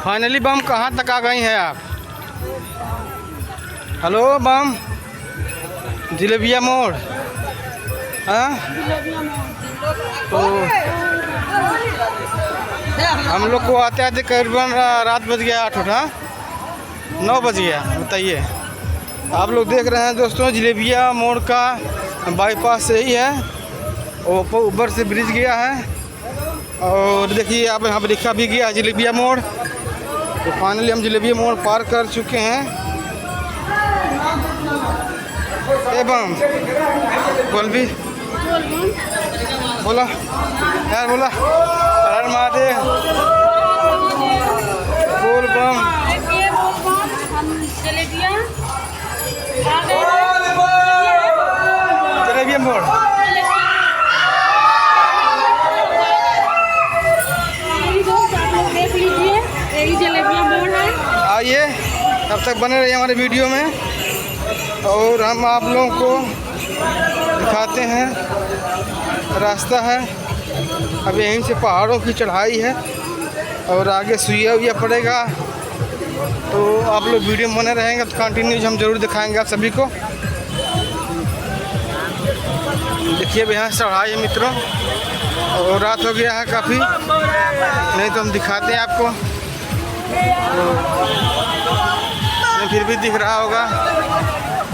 Finally बम कहाँ तक आ गई हैं आप? हेलो बम, जिलेबिया मोड़। हाँ, तो हम लोग को आते आते करीबन रात बज गया 8 9 बज गया। बताइए, आप लोग देख रहे हैं दोस्तों, जिलेबिया मोड़ का बाईपास से ही है, ऊपर से ब्रिज गया है। और देखिए आप यहाँ पर लिखा भी गया जिलेबिया मोड़। तो फाइनली हम जिलेबिया मोड़ पार कर चुके हैं। एवं बोल भी बोला यार, बोला हर महादेव, बोल बम। जलेबिया मोड़ देख लीजिए, यही जलेबिया मोड़ है। आइए, तब तक बने रहिए हमारे वीडियो में और हम आप लोगों को दिखाते हैं रास्ता है। अब यहीं से पहाड़ों की चढ़ाई है और आगे सुइया उइया पड़ेगा। तो आप लोग वीडियो में बने रहेंगे तो कंटिन्यूज हम ज़रूर दिखाएंगे आप सभी को। देखिए अब यहाँ चढ़ाई है मित्रों, और रात हो गया है काफ़ी, नहीं तो हम दिखाते हैं आपको। तो फिर भी दिख रहा होगा,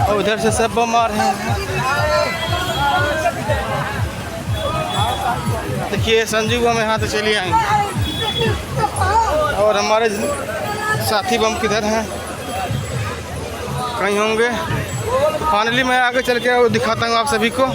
और उधर से सब बम आ रहे हैं। देखिए संजू बम यहाँ से चले आएंगे, और हमारे साथी बम किधर हैं, कहीं होंगे। फाइनली मैं आगे चल के दिखाता हूँ आप सभी को।